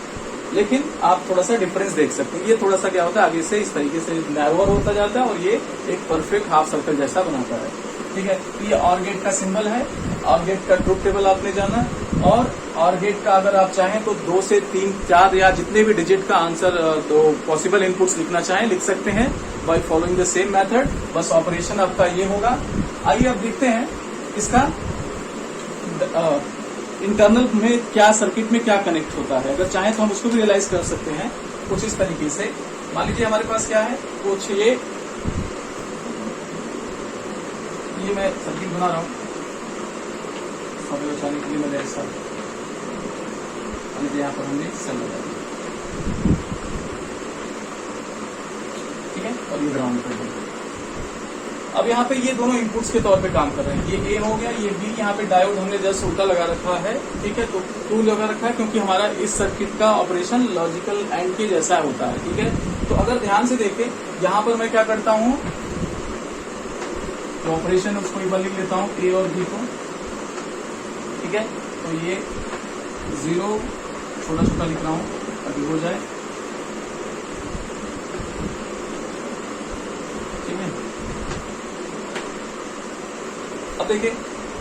S1: लेकिन आप थोड़ा सा डिफरेंस देख सकते हैं। ये थोड़ा सा क्या होता है, आगे से इस तरीके से नैरोअर होता जाता है और ये एक परफेक्ट हाफ सर्कल जैसा बनाता है, ठीक है। तो ये और गेट का सिंबल है। और गेट का ट्रुथ टेबल आपने जाना। और गेट का अगर आप चाहें तो 2 से 3, 4 या जितने भी डिजिट का आंसर, तो पॉसिबल इनपुट्स लिखना चाहें लिख सकते हैं by following the same method. बस ऑपरेशन आपका ये होगा। आइए अब देखते हैं इसका इंटरनल में क्या, सर्किट में क्या कनेक्ट होता है। अगर चाहें तो हम उसको भी रियलाइज कर सकते हैं कुछ इस तरीके से। मान लीजिए हमारे पास क्या है, कुछ ये मैं सर्किट बना रहा हूँ, समय बचाने के लिए मैंने ऐसा, यहाँ पर हमने सेल लगा दिया, ठीक है, और ये ग्राउंड कर दिया। अब यहाँ पे ये दोनों इनपुट्स के तौर पे काम कर रहे हैं। ये ए हो गया, ये बी। यहाँ पे डायोड हमने जस्ट उल्टा लगा रखा है, ठीक है। तो 2 लगा रखा है, क्योंकि हमारा इस सर्किट का ऑपरेशन लॉजिकल एंड के जैसा होता है, ठीक है। तो अगर ध्यान से देखें, यहाँ पर मैं क्या करता हूँ, तो ऑपरेशन उसको एक बार लिख लेता हूँ, ए और बी को, ठीक है। तो ये 0 छोटा छोटा लिख रहा हूँ ताकि हो जाए, ठीक है। अब देखिए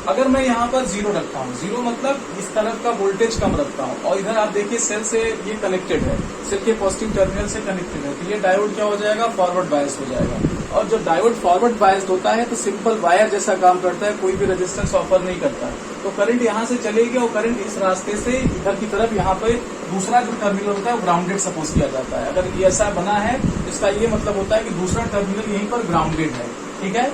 S1: अगर मैं यहाँ पर जीरो रखता हूँ, जीरो मतलब इस तरफ का वोल्टेज कम रखता हूँ, और इधर आप देखिए सेल से ये कनेक्टेड है, सेल के पॉजिटिव टर्मिनल से कनेक्टेड है, तो ये डायोड क्या हो जाएगा, फॉरवर्ड बायस हो जाएगा। और जब डायोड फॉरवर्ड बायस्ड होता है तो सिंपल वायर जैसा काम करता है, कोई भी रेजिस्टेंस ऑफर नहीं करता। तो करंट यहाँ से चलेगी और करंट इस रास्ते से इधर की तरफ यहाँ पे दूसरा जो टर्मिनल होता है वो ग्राउंडेड सपोज किया जाता है। अगर ये ऐसा बना है इसका ये मतलब होता है कि दूसरा टर्मिनल यहीं पर ग्राउंडेड है, ठीक है,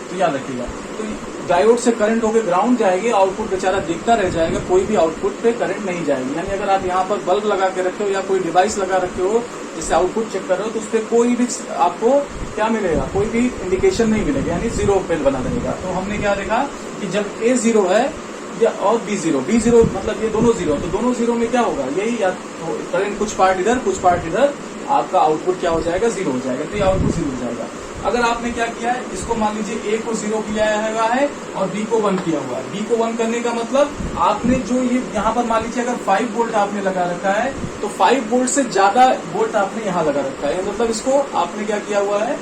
S1: तो याद रखिएगा। तो डायोड से करंट होकर ग्राउंड जाएगी, आउटपुट बेचारा दिखता रह जाएगा, कोई भी आउटपुट पे करंट नहीं जाएगी। यानी अगर आप यहाँ पर बल्ब लगा के रखे हो या कोई डिवाइस लगा रखे हो जिससे आउटपुट चेक कर रहे हो, तो उस पर कोई भी आपको क्या मिलेगा, कोई भी इंडिकेशन नहीं मिलेगा, यानी जीरो पे बना रहेगा। तो हमने क्या देखा कि जब ए जीरो है या और बी जीरो मतलब ये दोनों जीरो, तो दोनों जीरो में क्या होगा, यही या तो करंट कुछ पार्ट इधर कुछ पार्ट इधर, आपका आउटपुट क्या हो जाएगा, जीरो हो जाएगा। तो ये आउटपुट जीरो हो जाएगा। अगर आपने क्या किया है, इसको मान लीजिए ए को जीरो किया हुआ है और बी को 1 किया हुआ है। बी को 1 करने का मतलब आपने जो ये यहाँ पर मान लीजिए अगर 5 वोल्ट आपने लगा रखा है तो 5 वोल्ट से ज्यादा वोल्ट आपने यहाँ लगा रखा है, मतलब इसको आपने क्या किया हुआ है,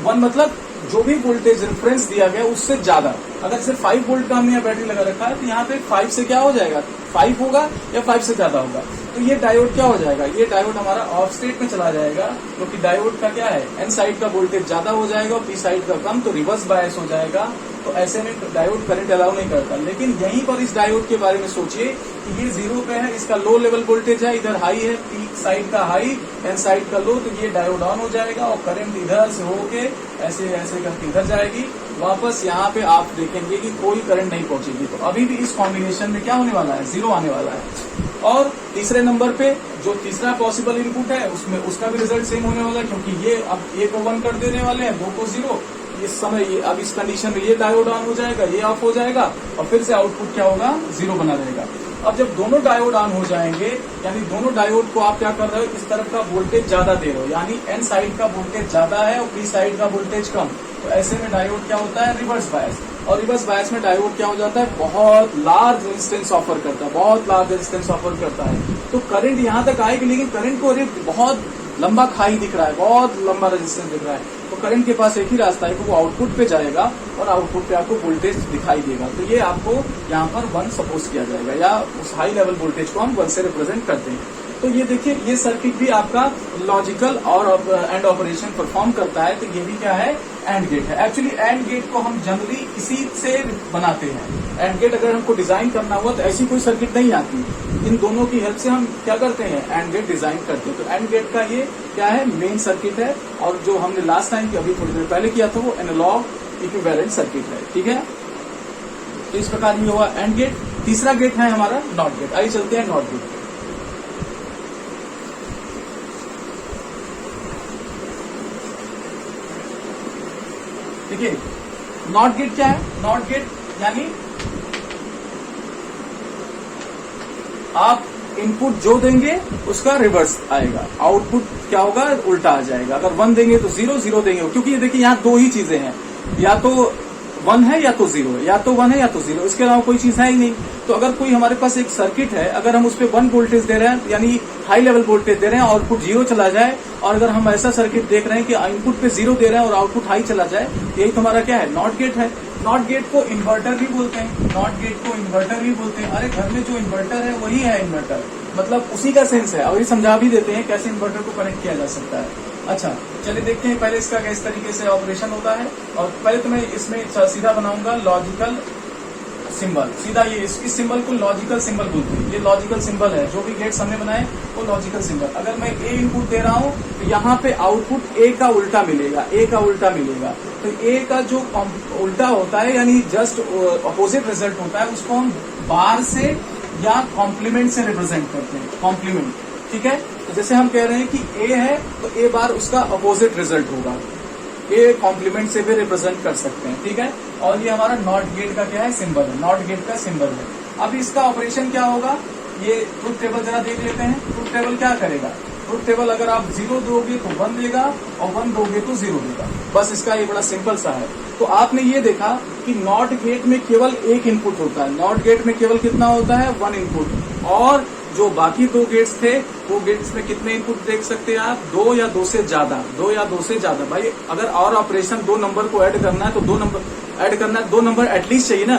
S1: 1 मतलब जो भी वोल्टेज रेफरेंस दिया गया उससे ज्यादा। अगर सिर्फ 5 वोल्ट का हमने यहाँ बैटरी लगा रखा है तो यहाँ पे 5 से क्या हो जाएगा, 5 होगा या 5 से ज्यादा होगा। तो ये डायोड क्या हो जाएगा, ये डायोड हमारा ऑफ स्टेट में चला जाएगा, क्योंकि डायोड का क्या है, एन साइड का वोल्टेज ज्यादा हो जाएगा और पी साइड का कम, तो रिवर्स बायस हो जाएगा। तो ऐसे में डायोड करंट अलाउ नहीं करता। लेकिन यहीं पर इस डायोड के बारे में सोचिए कि ये जीरो पे है, इसका लो लेवल वोल्टेज है, इधर हाई है, पी साइड का हाई एन साइड का लो, तो ये डायोड ऑन हो जाएगा और करंट इधर से होके ऐसे ऐसे करके इधर जाएगी, वापस यहाँ पे आप देखेंगे कि कोई करंट नहीं पहुंचेगी। तो अभी भी इस कॉम्बिनेशन में क्या होने वाला है, जीरो आने वाला है। और तीसरे नंबर पे जो तीसरा पॉसिबल इनपुट है उसमें उसका भी रिजल्ट सेम होने वाला है, क्योंकि ये अब ए को 1 कर देने वाले हैं, 2 को 0। इस समय ये अब इस कंडीशन में ये डायोड ऑन हो जाएगा, ये ऑफ हो जाएगा और फिर से आउटपुट क्या होगा, 0 बना रहेगा। अब जब दोनों डायोड ऑन हो जाएंगे, यानी दोनों डायोड को आप क्या कर रहे हो, इस तरफ का वोल्टेज ज्यादा दे रहे हो, यानी एन साइड का वोल्टेज ज्यादा है और पी साइड का वोल्टेज कम। तो ऐसे में डायोड क्या होता है, रिवर्स बायस। और रिवर्स बायस में डायोड क्या हो जाता है, बहुत लार्ज रेजिस्टेंस ऑफर करता है, बहुत लार्ज रेजिस्टेंस ऑफर करता है। तो करंट यहाँ तक आएगी, लेकिन करंट को अरे बहुत लंबा खाई दिख रहा है, बहुत लंबा रेजिस्टेंस दिख रहा है। तो करंट के पास एक ही रास्ता है कि वो आउटपुट पे जाएगा और आउटपुट पे आपको वोल्टेज दिखाई देगा। तो ये आपको यहाँ पर 1 सपोज किया जाएगा, या उस हाई लेवल वोल्टेज को हम 1 से रिप्रेजेंट करते हैं। तो ये देखिए, ये सर्किट भी आपका लॉजिकल और एंड ऑपरेशन परफॉर्म करता है। तो ये भी क्या है, एंड गेट है। एक्चुअली एंड गेट को हम जनरली इसी से बनाते हैं। एंड गेट अगर हमको डिजाइन करना हुआ तो ऐसी कोई सर्किट नहीं आती, इन दोनों की हेल्प से हम क्या करते हैं, एंड गेट डिजाइन करते हैं। तो एंड गेट का ये क्या है, मेन सर्किट है। और जो हमने लास्ट टाइम की अभी थोड़ी देर पहले किया था वो एनालॉग इक्विवेलेंट सर्किट है, ठीक है। तो इस प्रकार ये हुआ एंड गेट। तीसरा गेट है हमारा नॉट गेट। आइए चलते हैं नॉट गेट। देखिए नॉट गेट क्या है, नॉट गेट यानी आप इनपुट जो देंगे उसका रिवर्स आएगा, आउटपुट क्या होगा, उल्टा आ जाएगा। अगर 1 देंगे तो 0, 0 देंगे, क्योंकि ये देखिए यहाँ 2 ही चीजें हैं, या तो 1 है या तो 0 है, या तो 1 है या तो 0, इसके अलावा कोई चीज है ही नहीं। तो अगर कोई हमारे पास एक सर्किट है, अगर हम उस पर 1 वोल्टेज दे रहे हैं, यानी हाई लेवल वोल्टेज दे रहे हैं, आउटपुट 0 चला जाए, और अगर हम ऐसा सर्किट देख रहे हैं कि इनपुट पे 0 दे रहे हैं और आउटपुट हाई चला जाए, यही तो हमारा क्या है, नॉट गेट है। नॉट गेट को इन्वर्टर भी बोलते हैं, नॉट गेट को इन्वर्टर भी बोलते हैं। अरे घर में जो इन्वर्टर है वही है इन्वर्टर, मतलब उसी का सेंस है। और ये समझा भी देते हैं कैसे इन्वर्टर को कनेक्ट किया जा सकता है। अच्छा चलिए देखते हैं पहले इसका किस तरीके से ऑपरेशन होता है। और पहले तो मैं इसमें सीधा बनाऊंगा लॉजिकल सिंबल, सीधा ये इस सिंबल को लॉजिकल सिंबल बोलते हैं। ये लॉजिकल सिंबल है, जो भी गेट्स हमने बनाए वो लॉजिकल सिंबल। अगर मैं ए इनपुट दे रहा हूँ तो यहाँ पे आउटपुट ए का उल्टा मिलेगा, ए का उल्टा मिलेगा। तो ए का जो उल्टा होता है, यानी जस्ट अपोजिट रिजल्ट होता है, उसको हम बार से या कॉम्प्लीमेंट से रिप्रेजेंट करते हैं, कॉम्प्लीमेंट, ठीक है। तो जैसे हम कह रहे हैं कि ए है तो ए बार उसका अपोजिट रिजल्ट होगा, ए कॉम्प्लीमेंट से भी रिप्रेजेंट कर सकते हैं, ठीक है। और ये हमारा नॉट गेट का क्या है, सिंबल है, नॉट गेट का सिंबल है। अब इसका ऑपरेशन क्या होगा, ये ट्रुथ टेबल जरा देख लेते हैं। ट्रुथ टेबल क्या करेगा, ट्रुथ टेबल अगर आप 0 दोगे तो 1 देगा और 1 दोगे तो 0 देगा, बस इसका ये बड़ा सिंपल सा है। तो आपने ये देखा कि नॉट गेट में केवल एक इनपुट होता है, नॉट गेट में केवल कितना होता है, 1 इनपुट। और जो बाकी 2 गेट्स थे वो गेट्स में कितने इनपुट देख सकते हैं आप, 2 या 2 से ज्यादा, 2 या 2 से ज्यादा। भाई अगर और ऑपरेशन 2 नंबर को ऐड करना है तो 2 नंबर ऐड करना है, 2 नंबर एटलीस्ट चाहिए ना।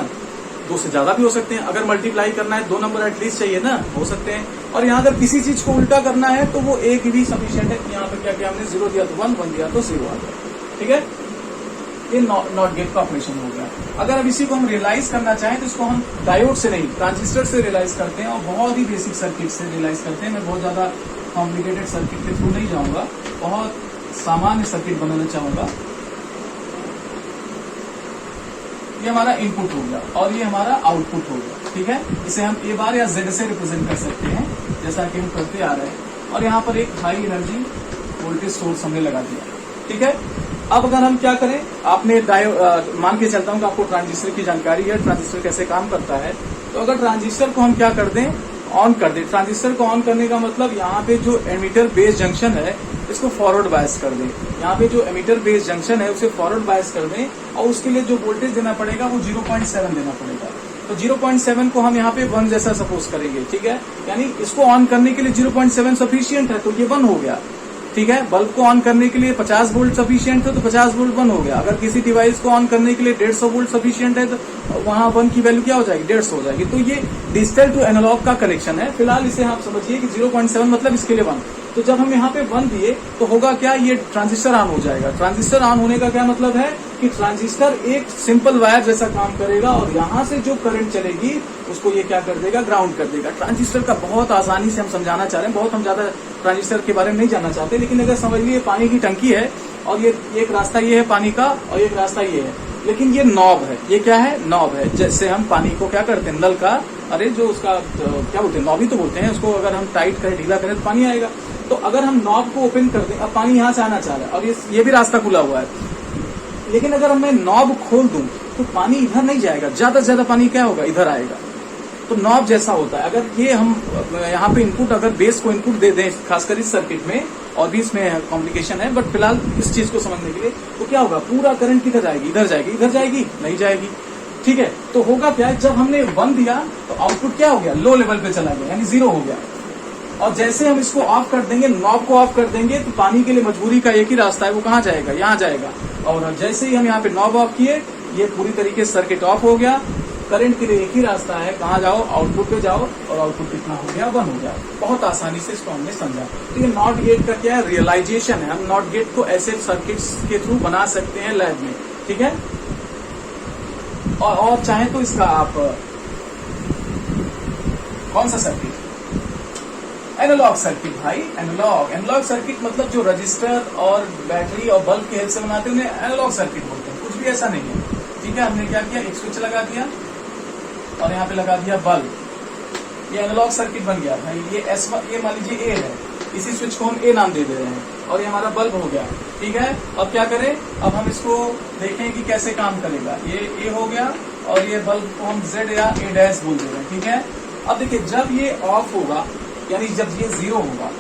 S1: 2 से ज्यादा भी हो सकते हैं। अगर मल्टीप्लाई करना है 2 नंबर एटलीस्ट चाहिए ना, हो सकते हैं। और यहाँ अगर किसी चीज को उल्टा करना है तो वो एक भी सफिशियंट है। यहाँ पे क्या किया हमने, 0 दिया तो 1, 1 दिया तो 0 आ गया। ठीक है, ये नॉट गेट का ऑपरेशन हो गया। अगर अब इसी को हम रियलाइज करना चाहें तो इसको हम डायोड से नहीं, ट्रांजिस्टर से रियलाइज करते हैं, और बहुत ही बेसिक सर्किट से रियलाइज करते हैं। मैं बहुत ज्यादा कॉम्प्लिकेटेड सर्किट के थ्रू नहीं जाऊंगा, बहुत सामान्य सर्किट बनाना चाहूंगा। ये हमारा इनपुट हो गया और ये हमारा आउटपुट हो गया। ठीक है, इसे हम ए बार या जेड से रिप्रेजेंट कर सकते हैं, जैसा कि हम करते आ रहे हैं। और यहाँ पर एक हाई एनर्जी वोल्टेज सोर्स हमने लगा दिया। ठीक है, अब अगर हम क्या करें, आपने मान के चलता हूं कि आपको ट्रांजिस्टर की जानकारी है, ट्रांजिस्टर कैसे काम करता है। तो अगर ट्रांजिस्टर को हम क्या कर दें, ऑन कर दें। ट्रांजिस्टर को ऑन करने का मतलब यहाँ पे जो एमीटर बेस जंक्शन है इसको फॉरवर्ड बायस कर दें। यहाँ पे जो एमीटर बेस जंक्शन है उसे फॉरवर्ड बायस कर दें, और उसके लिए जो वोल्टेज देना पड़ेगा वो 0.7 देना पड़ेगा। तो 0.7 को हम यहाँ पे 1 जैसा सपोज करेंगे। ठीक है, यानी इसको ऑन करने के लिए 0.7 सफिशियंट है, तो ये 1 हो गया। ठीक है, बल्ब को ऑन करने के लिए 50 वोल्ट सफिशियंट है, तो 50 वोल्ट 1 हो गया। अगर किसी डिवाइस को ऑन करने के लिए 150 वोल्ट सफिशियंट है, तो वहां 1 की वैल्यू क्या हो जाएगी, 150 हो जाएगी। तो ये डिजिटल टू एनालॉग का कनेक्शन है। फिलहाल इसे आप समझिए कि 0.7 मतलब इसके लिए 1। तो जब हम यहाँ पे 1 दिए तो होगा क्या, ये ट्रांजिस्टर ऑन हो जाएगा। ट्रांजिस्टर ऑन होने का क्या मतलब है कि ट्रांजिस्टर एक सिंपल वायर जैसा काम करेगा, और यहाँ से जो करंट चलेगी उसको ये क्या कर देगा, ग्राउंड कर देगा। ट्रांजिस्टर का बहुत आसानी से हम समझाना चाह रहे हैं, बहुत हम ज्यादा ट्रांजिस्टर के बारे में नहीं जानना चाहते, लेकिन अगर समझ लीजिए पानी की टंकी है और ये एक रास्ता ये है पानी का और एक रास्ता ये है, लेकिन ये नॉब है। ये क्या है, नॉब है। जैसे हम पानी को क्या करते हैं, नल का, अरे जो उसका क्या बोलते हैं, नॉब ही तो बोलते हैं उसको, अगर हम टाइट करें, ढीला करें तो पानी आएगा। तो अगर हम नॉब को ओपन कर दें, अब पानी यहाँ से आना चाह रहा है और ये भी रास्ता खुला हुआ है, लेकिन अगर मैं नॉब खोल दूं तो पानी इधर नहीं जाएगा, ज्यादा से ज्यादा पानी क्या होगा, इधर आएगा। तो नॉब जैसा होता है। अगर ये हम यहाँ पे इनपुट, अगर बेस को इनपुट दे दें, खासकर इस सर्किट में, और भी इसमें कॉम्प्लिकेशन है, बट फिलहाल इस चीज को समझने के लिए, तो क्या होगा, पूरा करंट किधर जाएगी, इधर जाएगी, इधर जाएगी नहीं जाएगी। ठीक है, तो होगा क्या, जब हमने 1 दिया तो आउटपुट क्या हो गया, लो लेवल पे चला गया, यानी 0 हो गया। और जैसे हम इसको ऑफ कर देंगे, नॉब को ऑफ कर देंगे, तो पानी के लिए मजबूरी का एक ही रास्ता है, वो कहाँ जाएगा, यहाँ जाएगा। और जैसे ही हम यहाँ पे नॉब ऑफ किए, ये पूरी तरीके से सर्किट ऑफ हो गया। करंट के लिए एक ही रास्ता है, कहाँ जाओ, आउटपुट पे जाओ, और आउटपुट कितना हो गया, 1 हो गया। बहुत आसानी से इसको हमने समझा। तो ये नॉट गेट का क्या है, रियलाइजेशन है। हम नॉट गेट को ऐसे सर्किट्स के थ्रू बना सकते हैं लैब में। ठीक है, और चाहे तो इसका आप कौन सा सर्किट, एनालॉग सर्किट भाई, एनालॉग सर्किट मतलब जो रजिस्टर और बैटरी और बल्ब की हेल्प से बनाते हैं उन्हें एनालॉग सर्किट बोलते हैं। कुछ भी ऐसा नहीं है। ठीक है, हमने क्या किया, एक स्विच लगा दिया और यहाँ पे लगा दिया बल्ब, ये एनालॉग सर्किट बन गया भाई। ये मान लीजिए ए है, इसी स्विच को हम ए नाम दे दे रहे हैं, और ये हमारा बल्ब हो गया। ठीक है, अब क्या करें, अब हम इसको देखें कि कैसे काम करेगा। ये ए हो गया और ये बल्ब को हम जेड या ए डैश बोल दे रहे हैं। ठीक है, अब देखिए जब ये ऑफ होगा, यानी जब ये 0 होगा,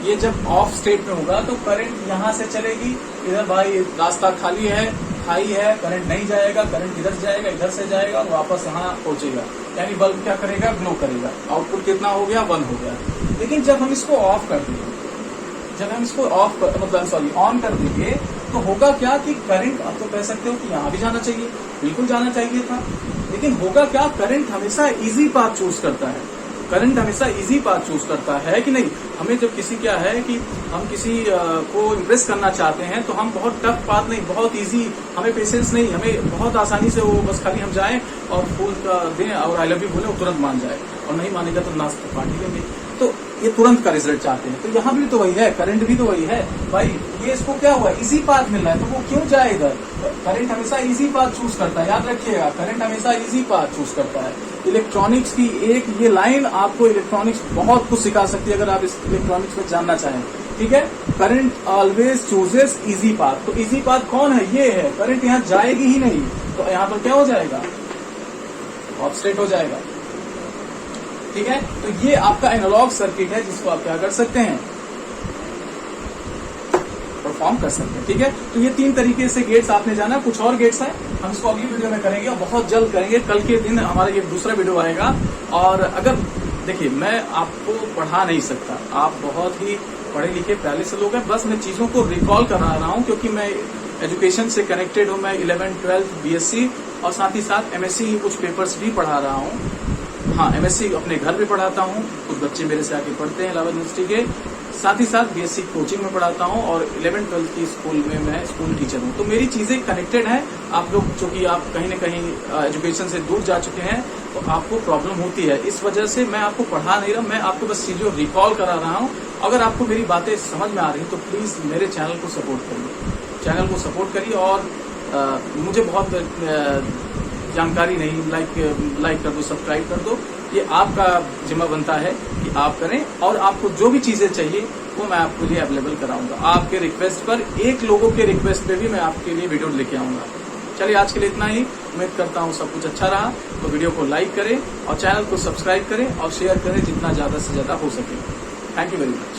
S1: ये जब ऑफ स्टेट में होगा, तो करंट यहाँ से चलेगी, इधर भाई रास्ता खाली है, खाई है, करंट नहीं जाएगा, करंट इधर जाएगा, इधर से जाएगा और वापस यहाँ पहुंचेगा। यानी बल्ब क्या करेगा, ग्लो करेगा। आउटपुट कितना हो गया, 1 हो गया। लेकिन जब हम इसको ऑफ कर देंगे, जब हम इसको ऑन कर देंगे, तो होगा क्या कि करंट, अब तो कह सकते हो कि यहाँ भी जाना चाहिए, बिल्कुल जाना चाहिए था, लेकिन होगा क्या, करंट हमेशा इजी पाथ चूज करता है। करंट हमेशा इजी पाथ चूज करता है कि नहीं। हमें जब किसी क्या है कि हम किसी को इम्प्रेस करना चाहते हैं, तो हम बहुत टफ पाथ नहीं, बहुत इजी, हमें पेशेंस नहीं, हमें बहुत आसानी से वो बस खाली हम जाएं और फूल दें और आई लव यू बोले, वो तुरंत मान जाए, और नहीं मानेगा तो नाश्ता पार्टी लेंगे। तो ये तुरंत का रिजल्ट चाहते हैं। तो यहाँ भी तो वही है, करंट भी तो वही है भाई। ये इसको क्या हुआ, इजी पाथ मिल रहा है, तो वो क्यों जाए इधर। करंट हमेशा इजी पाथ चूज करता है, याद रखिएगा, करंट हमेशा इजी पाथ चूज करता है। इलेक्ट्रॉनिक्स की एक ये लाइन आपको इलेक्ट्रॉनिक्स बहुत कुछ सिखा सकती है, अगर आप इस इलेक्ट्रॉनिक्स में जानना चाहें। ठीक है, current always chooses easy path. तो इजी पाथ कौन है, ये है। करंट यहाँ जाएगी ही नहीं, तो यहाँ पर क्या हो जाएगा, ऑफ स्टेट हो जाएगा। ठीक है, तो ये आपका एनालॉग सर्किट है, जिसको आप क्या कर सकते हैं, परफॉर्म कर सकते हैं। ठीक है, तो ये 3 तरीके से गेट्स आपने जाना। कुछ और गेट्स हैं, हम इसको अगली वीडियो में करेंगे और बहुत जल्द करेंगे। कल के दिन हमारा ये दूसरा वीडियो आएगा। और अगर देखिए, मैं आपको पढ़ा नहीं सकता, आप बहुत ही पढ़े लिखे पहले से लोग हैं, बस मैं चीजों को रिकॉल करा रहा हूँ, क्योंकि मैं एजुकेशन से कनेक्टेड हूँ। मैं 11th 12th BSc और साथ ही साथ MSc के कुछ पेपर्स भी पढ़ा रहा हूँ। हाँ, MSc अपने घर पे पढ़ाता हूँ, कुछ बच्चे मेरे से आके पढ़ते हैं इलाहाबाद यूनिवर्सिटी के। साथ ही साथ BSc कोचिंग में पढ़ाता हूँ और 11th-12th की स्कूल में मैं स्कूल टीचर हूँ। तो मेरी चीजें कनेक्टेड हैं। आप लोग चूंकि आप कहीं न कहीं एजुकेशन से दूर जा चुके हैं तो आपको प्रॉब्लम होती है, इस वजह से मैं आपको पढ़ा नहीं रहा, मैं आपको बस चीजों रिकॉल करा रहा हूँ। अगर आपको मेरी बातें समझ में आ रही तो प्लीज मेरे चैनल को सपोर्ट करिए, चैनल को सपोर्ट करिए। और मुझे बहुत जानकारी नहीं, लाइक कर दो, सब्सक्राइब कर दो, ये आपका जिम्मा बनता है कि आप करें। और आपको जो भी चीजें चाहिए वो मैं आपके लिए अवेलेबल कराऊंगा, आपके रिक्वेस्ट पर, एक लोगों के रिक्वेस्ट पे भी मैं आपके लिए वीडियो लेके आऊंगा। चलिए, आज के लिए इतना ही। उम्मीद करता हूँ सब कुछ अच्छा रहा। तो वीडियो को लाइक करें और चैनल को सब्सक्राइब करें और शेयर करें जितना ज्यादा से ज्यादा हो सके। Thank you very much.